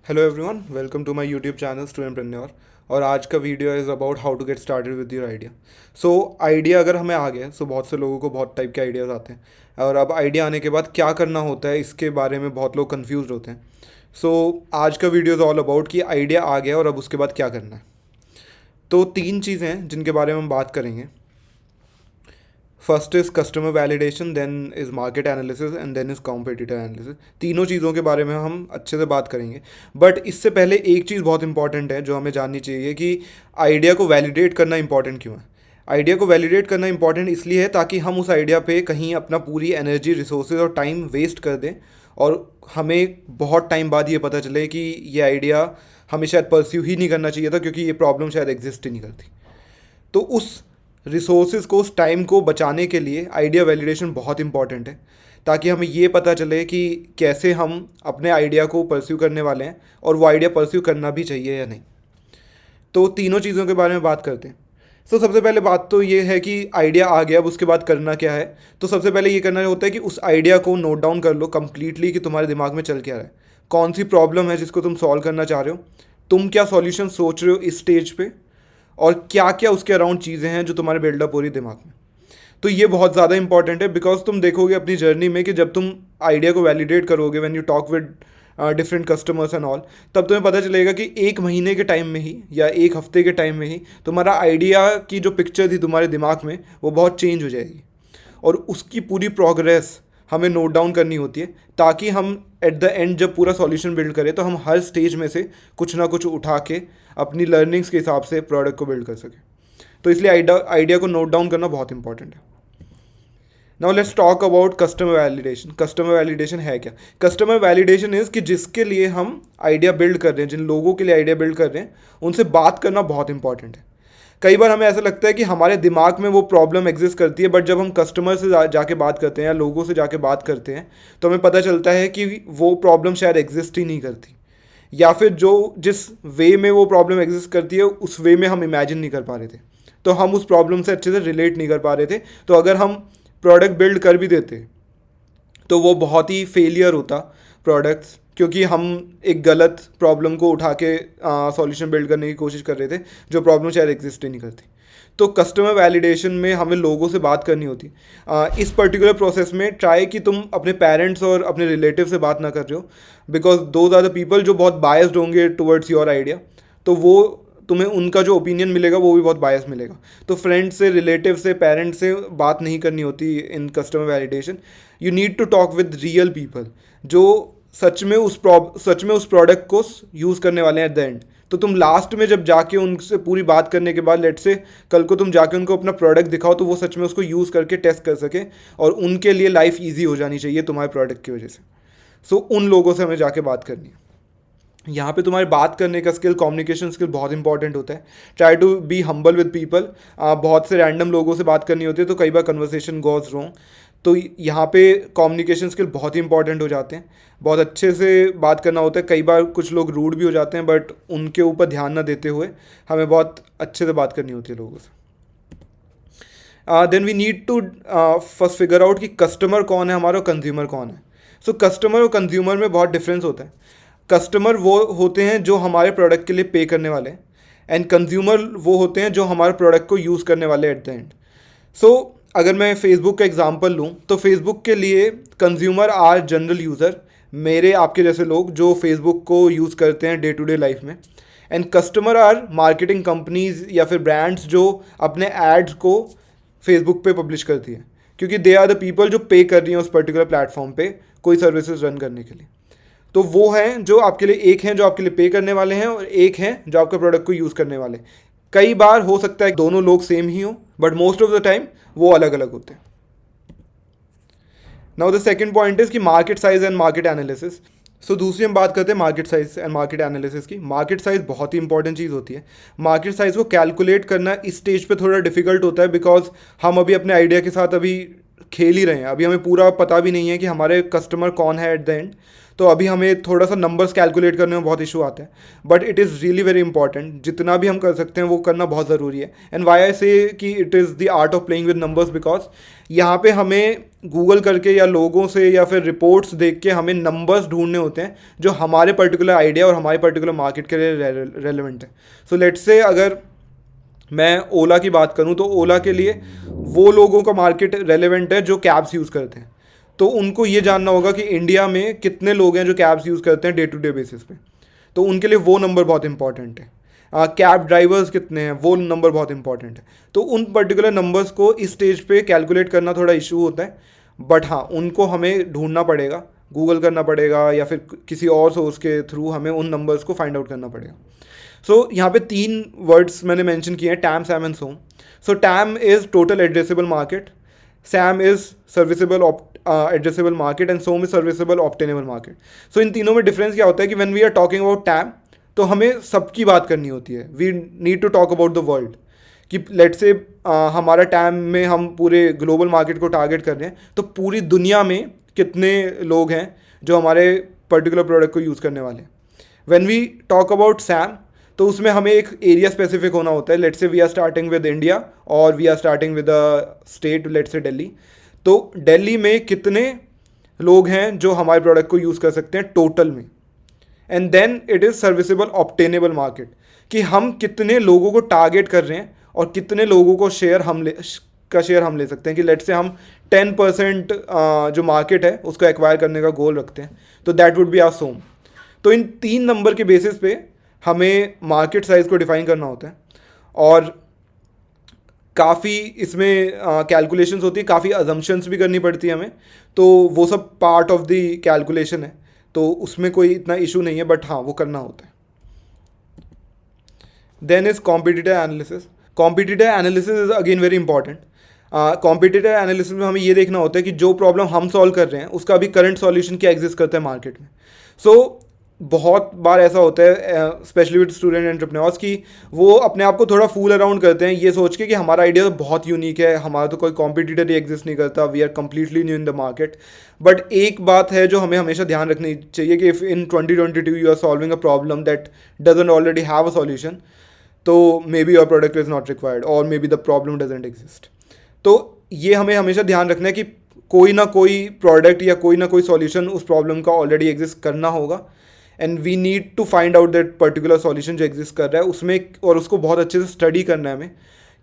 Hello everyone, welcome to my YouTube channel Studentpreneur. और आज का video is about how to get started with your idea. So idea अगर हमें आ गया, बहुत से लोगों को बहुत टाइप के आइडियाज़ आते हैं, और अब आइडिया आने के बाद क्या करना होता है इसके बारे में बहुत लोग कंफ्यूज होते हैं। सो आज का वीडियो इज़ ऑल अबाउट कि आइडिया आ गया और अब उसके बाद क्या करना है। तो तीन चीज़ें हैं जिनके बारे में हम बात करेंगे। First is customer validation, then is market analysis and then is competitor analysis. तीनों चीज़ों के बारे में हम अच्छे से बात करेंगे। बट इससे पहले एक चीज़ बहुत इंपॉर्टेंट है जो हमें जाननी चाहिए कि आइडिया को वैलिडेट करना इंपॉर्टेंट क्यों है। आइडिया को वैलिडेट करना इंपॉर्टेंट इसलिए है ताकि हम उस आइडिया पे कहीं अपना पूरी एनर्जी, रिसोर्सेज और टाइम वेस्ट कर दें और हमें बहुत टाइम बाद ये पता चले कि ये आइडिया हमें शायद परस्यू ही नहीं करना चाहिए था, क्योंकि ये प्रॉब्लम शायद एग्जिस्ट ही नहीं करती। तो उस रिसोर्सेज को, उस टाइम को बचाने के लिए आइडिया वैलिडेशन बहुत इंपॉर्टेंट है, ताकि हमें ये पता चले कि कैसे हम अपने आइडिया को परस्यू करने वाले हैं और वो आइडिया परस्यू करना भी चाहिए या नहीं। तो तीनों चीज़ों के बारे में बात करते हैं। तो सबसे पहले बात तो ये है कि आइडिया आ गया, अब उसके बाद करना क्या है। तो सबसे पहले ये करना होता है कि उस आइडिया को नोट डाउन कर लो कंप्लीटली कि तुम्हारे दिमाग में चल क्या रहा है, कौन सी प्रॉब्लम है जिसको तुम सॉल्व करना चाह रहे हो, तुम क्या सॉल्यूशन सोच रहे हो इस स्टेज पे, और क्या क्या उसके अराउंड चीज़ें हैं जो तुम्हारे बिल्डअप हो रही दिमाग में। तो ये बहुत ज़्यादा इंपॉर्टेंट है, बिकॉज तुम देखोगे अपनी जर्नी में कि जब तुम आइडिया को वैलिडेट करोगे, when you talk with different customers and all, तब तुम्हें पता चलेगा कि एक महीने के टाइम में ही या एक हफ्ते के टाइम में ही तुम्हारा आइडिया की जो पिक्चर थी तुम्हारे दिमाग में वो बहुत चेंज हो जाएगी। और उसकी पूरी प्रोग्रेस हमें नोट डाउन करनी होती है, ताकि हम एट द एंड जब पूरा सॉल्यूशन बिल्ड करें तो हम हर स्टेज में से कुछ ना कुछ उठा के अपनी लर्निंग्स के हिसाब से प्रोडक्ट को बिल्ड कर सकें। तो इसलिए आइडिया को नोट डाउन करना बहुत इंपॉर्टेंट है। Now let's talk about customer validation. Customer validation है क्या? कस्टमर वैलिडेशन इज़ कि जिसके लिए हम आइडिया बिल्ड कर रहे हैं, जिन लोगों के लिए आइडिया बिल्ड कर रहे हैं, उनसे बात करना बहुत इंपॉर्टेंट है। कई बार हमें ऐसा लगता है कि हमारे दिमाग में वो प्रॉब्लम एग्जिस्ट करती है, बट जब हम कस्टमर से जाके बात करते हैं या लोगों से जाके बात करते हैं तो हमें पता चलता है कि वो प्रॉब्लम शायद एग्जिस्ट ही नहीं करती, या फिर जो जिस वे में वो प्रॉब्लम एग्जिस्ट करती है उस वे में हम इमेजिन नहीं कर पा रहे थे, तो हम उस प्रॉब्लम से अच्छे से रिलेट नहीं कर पा रहे थे। तो अगर हम प्रोडक्ट बिल्ड कर भी देते तो वो बहुत ही फेलियर होता प्रोडक्ट्स, क्योंकि हम एक गलत प्रॉब्लम को उठा के सॉल्यूशन बिल्ड करने की कोशिश कर रहे थे जो प्रॉब्लम शायद एग्जिस्ट ही नहीं करती। तो कस्टमर वैलिडेशन में हमें लोगों से बात करनी होती। इस पर्टिकुलर प्रोसेस में ट्राई कि तुम अपने पेरेंट्स और अपने रिलेटिव से बात ना कर रहे हो, because those are the people जो बहुत बायस्ड होंगे टुवर्ड्स योर आइडिया। तो वो तुम्हें उनका जो ओपिनियन मिलेगा वो भी बहुत बायस मिलेगा। तो फ्रेंड से, रिलेटिव से, पेरेंट्स से बात नहीं करनी होती in customer validation. You need to talk with real people जो सच में उस प्रोडक्ट को यूज़ करने वाले हैं एट द एंड। तो तुम लास्ट में जब जाके उनसे पूरी बात करने के बाद, लेट से कल को तुम जाके उनको अपना प्रोडक्ट दिखाओ, तो वो सच में उसको यूज़ करके टेस्ट कर सके और उनके लिए लाइफ ईजी हो जानी चाहिए तुम्हारे प्रोडक्ट की वजह से। सो उन लोगों से हमें जाके बात करनी है। यहाँ पे तुम्हारी बात करने का स्किल, कम्युनिकेशन स्किल बहुत इंपॉर्टेंट होता है। Try to be humble with people. बहुत से रैंडम लोगों से बात करनी होती है तो कई बार कन्वर्सेशन गोज रॉन्ग। तो यहाँ पे कम्युनिकेशन स्किल बहुत ही इंपॉर्टेंट हो जाते हैं। बहुत अच्छे से बात करना होता है। कई बार कुछ लोग रूड भी हो जाते हैं, बट उनके ऊपर ध्यान ना देते हुए हमें बहुत अच्छे से बात करनी होती है लोगों से। Then we need to first figure out कि कस्टमर कौन है हमारा और कंज्यूमर कौन है। सो कस्टमर और कंज्यूमर में बहुत डिफरेंस होता है। कस्टमर वो होते हैं जो हमारे प्रोडक्ट के लिए पे करने वाले हैं, एंड कंज्यूमर वो होते हैं जो हमारे प्रोडक्ट को यूज़ करने वाले एट द एंड। सो अगर मैं फेसबुक का एग्जांपल लूँ तो फेसबुक के लिए कंज्यूमर आर जनरल यूज़र, मेरे आपके जैसे लोग जो फेसबुक को यूज़ करते हैं डे टू डे लाइफ में। And customer or marketing companies या फिर ब्रांड्स जो अपने एड्स को फेसबुक पे पब्लिश करती है, क्योंकि दे आर द पीपल जो पे कर रही हैं उस पर्टिकुलर प्लेटफॉर्म पे कोई सर्विसेज रन करने के लिए। तो वो हैं जो आपके लिए, एक हैं जो आपके लिए पे करने वाले हैं और एक हैं जो आपके प्रोडक्ट को यूज़ करने वाले हैं। कई बार हो सकता है दोनों लोग सेम ही हो, but most of the time वो अलग अलग होते हैं। Now the second point is कि market size and market analysis. So दूसरी हम बात करते हैं market size and market analysis की। मार्केट साइज बहुत ही इंपॉर्टेंट चीज़ होती है। मार्केट साइज को कैलकुलेट करना इस स्टेज पे थोड़ा डिफिकल्ट होता है, बिकॉज हम अभी अपने आइडिया के साथ अभी खेल ही रहे हैं, अभी हमें पूरा पता भी नहीं है कि हमारे कस्टमर कौन है एट द एंड। तो अभी हमें थोड़ा सा नंबर्स कैलकुलेट करने में बहुत इशू आते हैं, but it is really very important. जितना भी हम कर सकते हैं वो करना बहुत ज़रूरी है। एंड वाई आई से कि it is the art of playing with numbers, because यहाँ पे हमें गूगल करके या लोगों से या फिर रिपोर्ट्स देख के हमें नंबर्स ढूंढने होते हैं जो हमारे पर्टिकुलर आइडिया और हमारे पर्टिकुलर मार्केट के लिए रेलिवेंट है। सो लेट्स से अगर मैं ओला की बात करूं तो ओला के लिए वो लोगों का मार्केट रेलेवेंट है जो कैब्स यूज़ करते हैं। तो उनको ये जानना होगा कि इंडिया में कितने लोग हैं जो कैब्स यूज़ करते हैं डे टू डे बेसिस पे। तो उनके लिए वो नंबर बहुत इंपॉर्टेंट है। कैब ड्राइवर्स कितने हैं वो नंबर बहुत इंपॉर्टेंट है। तो उन पर्टिकुलर नंबर्स को इस स्टेज पे कैलकुलेट करना थोड़ा इशू होता है, बट हाँ उनको हमें ढूंढना पड़ेगा, गूगल करना पड़ेगा या फिर किसी और सोर्स के थ्रू हमें उन नंबर्स को फाइंड आउट करना पड़ेगा। सो यहाँ पे 3 वर्ड्स मैंने मेंशन किए हैं, TAM, SAM and SOM. So TAM is total addressable market, SAM is serviceable addressable market and SOM is serviceable obtainable market. So इन तीनों में डिफरेंस क्या होता है कि when we are talking about TAM तो हमें सबकी बात करनी होती है, we need to talk about the world. कि लेट से हमारा टैम में हम पूरे ग्लोबल मार्केट को टारगेट कर रहे हैं, तो पूरी दुनिया में कितने लोग हैं जो हमारे पर्टिकुलर प्रोडक्ट को यूज़ करने वाले हैं। When we talk about SAM तो उसमें हमें एक एरिया स्पेसिफिक होना होता है। Let's say we are starting with India और we are starting with a state, let's say Delhi. तो दिल्ली में कितने लोग हैं जो हमारे प्रोडक्ट को यूज़ कर सकते हैं टोटल में। And then it is serviceable obtainable market, कि हम कितने लोगों को टारगेट कर रहे हैं और कितने लोगों को शेयर हम ले सकते हैं। कि लेट से हम 10% जो मार्केट है उसको एक्वायर करने का गोल रखते हैं, तो दैट वुड बी आवर सोम। तो इन 3 नंबर के बेसिस पे हमें मार्केट साइज़ को डिफाइन करना होता है और काफ़ी इसमें कैलकुलेशंस होती है, काफ़ी अजम्पशंस भी करनी पड़ती है हमें। तो वो सब पार्ट ऑफ द कैलकुलेशन है, तो उसमें कोई इतना इशू नहीं है, बट हाँ वो करना होता है। Then is competitive analysis. Competitive analysis is again very important. Competitive analysis में हमें ये देखना होता है कि जो प्रॉब्लम हम सॉल्व कर रहे हैं उसका अभी करंट सॉल्यूशन क्या एग्जिस्ट करता है मार्केट में। सो बहुत बार ऐसा होता है स्पेशली विद स्टूडेंट एंटरप्रेन्योर्स कि वो अपने आप को थोड़ा फूल अराउंड करते हैं ये सोच के कि हमारा आइडिया तो बहुत यूनिक है, हमारा तो कोई कॉम्पिटिटर ही एग्जिस्ट नहीं करता, we are completely new in the market. But एक बात है जो हमें हमेशा ध्यान रखनी चाहिए कि if in 2022 you are solving a problem that doesn't already have a solution, तो maybe your product is not required और maybe the problem doesn't exist. तो ये हमें हमेशा ध्यान रखना है कि कोई ना कोई प्रोडक्ट या कोई ना कोई सॉल्यूशन उस प्रॉब्लम का ऑलरेडी एग्जिस्ट करना होगा and we need to find out that particular solution जो एग्जिस्ट कर रहा है उसमें, और उसको बहुत अच्छे से स्टडी करना है हमें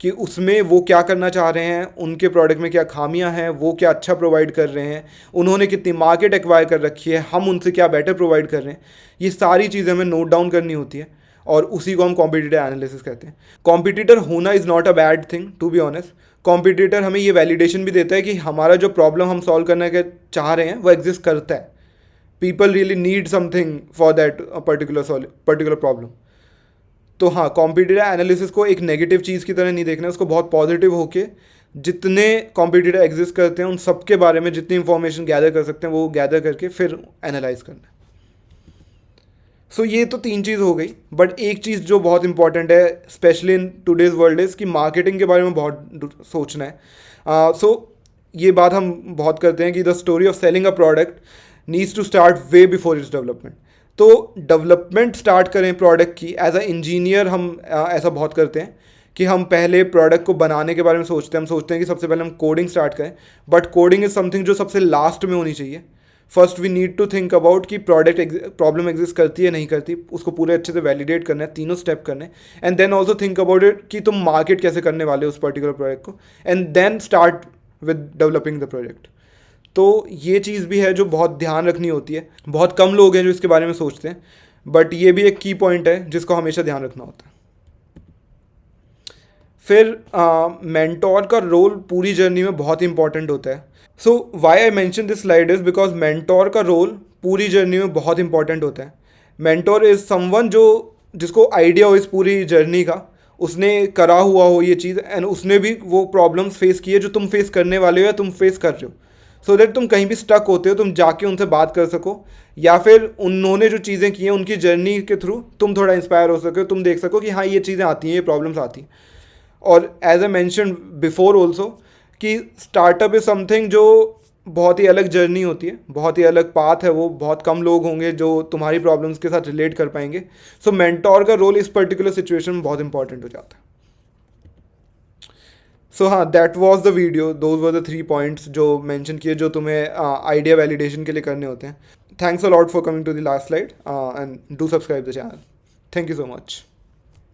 कि उसमें वो क्या करना चाह रहे हैं, उनके प्रोडक्ट में क्या खामियां हैं, वो क्या अच्छा प्रोवाइड कर रहे हैं, उन्होंने कितनी मार्केट एक्वायर कर रखी है, हम उनसे क्या बेटर प्रोवाइड कर रहे हैं। ये सारी चीज़ें हमें नोट डाउन करनी होती है और उसी को हम कॉम्पिटिटिव एनालिसिस कहते हैं। कॉम्पिटिटर होना is not a bad thing to be honest. Competitor हमें ये वैलिडेशन भी देता है कि हमारा जो प्रॉब्लम हम सॉल्व करने के चाह रहे हैं वो एग्जिस्ट करता है। People really need something for that particular problem. तो हाँ, कॉम्पिटिटिव एनालिसिस को एक नेगेटिव चीज़ की तरह नहीं देखना है, उसको बहुत पॉजिटिव होके जितने कॉम्पिटिटर एग्जिस्ट करते हैं उन सब के बारे में जितनी इंफॉर्मेशन गैदर कर सकते हैं वो गैदर करके फिर एनालाइज करना है। सो ये तो 3 चीज़ हो गई, बट एक चीज़ जो बहुत इंपॉर्टेंट है specially in today's world is कि मार्केटिंग के बारे में बहुत सोचना है। सो ये बात हम बहुत करते हैं कि the story of selling a product needs to start way before its development. तो डेवलपमेंट स्टार्ट करें प्रोडक्ट की एज अ इंजीनियर, हम ऐसा बहुत करते हैं कि हम पहले प्रोडक्ट को बनाने के बारे में सोचते हैं। हम सोचते हैं कि सबसे पहले हम कोडिंग स्टार्ट करें, बट कोडिंग इज़ समथिंग जो सबसे लास्ट में होनी चाहिए। First we need to think about कि प्रोडक्ट प्रॉब्लम एग्जिस्ट करती है नहीं करती, उसको पूरे अच्छे से वैलिडेट करना है, तीनों स्टेप करने, and then also think about it कि तुम मार्केट कैसे करने वाले हो उस पर्टिकुलर प्रोडक्ट को, and then start with developing the project. तो ये चीज़ भी है जो बहुत ध्यान रखनी होती है। बहुत कम लोग हैं जो इसके बारे में सोचते हैं, बट ये भी एक की पॉइंट है जिसको हमेशा ध्यान रखना होता है। फिर मेंटोर का रोल पूरी जर्नी में बहुत इंपॉर्टेंट होता है। So why I mention this slide is because mentor का रोल पूरी जर्नी में बहुत इंपॉर्टेंट होता है। मेंटोर इज़ समवन जिसको आइडिया हो इस पूरी जर्नी का, उसने करा हुआ हो ये चीज़ एंड उसने भी वो प्रॉब्लम्स फेस की है जो तुम फेस करने वाले हो या तुम फेस कर रहे हो, सो दैट तुम कहीं भी स्टक होते हो तुम जाके उनसे बात कर सको, या फिर उन्होंने जो चीज़ें की हैं उनकी जर्नी के थ्रू तुम थोड़ा इंस्पायर हो सको, तुम देख सको कि हाँ ये चीज़ें आती हैं, ये प्रॉब्लम्स आती हैं। और as a mention before also कि स्टार्टअप इज़ समथिंग जो बहुत ही अलग जर्नी होती है, बहुत ही अलग पाथ है, वो बहुत कम लोग होंगे जो तुम्हारी प्रॉब्लम्स के साथ रिलेट कर पाएंगे. सो मेंटोर का रोल इस पर्टिकुलर सिचुएशन में बहुत इंपॉर्टेंट हो जाता है. सो हाँ, that was the video. Those were the 3 points जो मेंशन किए, जो तुम्हें आइडिया वैलिडेशन के लिए करने होते हैं. Thanks a lot for coming to the last slide, and do subscribe the channel. Thank you so much.